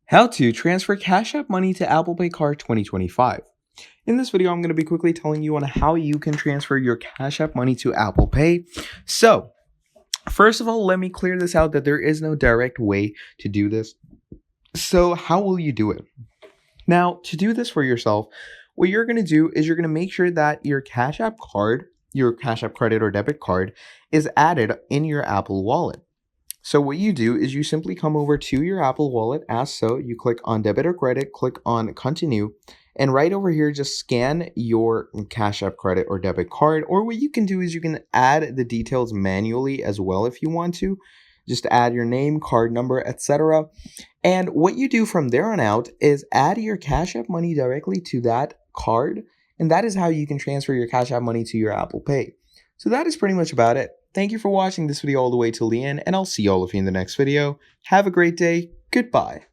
How to transfer Cash App money to Apple Pay Card 2025. In this video, I'm going to be quickly telling you on how you can transfer your Cash App money to Apple Pay. So, first of all, let me clear this out that there is no direct way to do this. So, how will you do it? Now, to do this for yourself, what you're going to do is you're going to make sure that your Cash App card, your Cash App credit or debit card, is added in your Apple Wallet. So what you do is you simply come over to your Apple Wallet as so, you click on debit or credit, click on continue, and right over here, just scan your Cash App credit or debit card. Or what you can do is you can add the details manually as well if you want to. Just add your name, card number, etc. And what you do from there on out is add your Cash App money directly to that card. And that is how you can transfer your Cash App money to your Apple Pay. So that is pretty much about it. Thank you for watching this video all the way till the end, and I'll see all of you in the next video. Have a great day. Goodbye.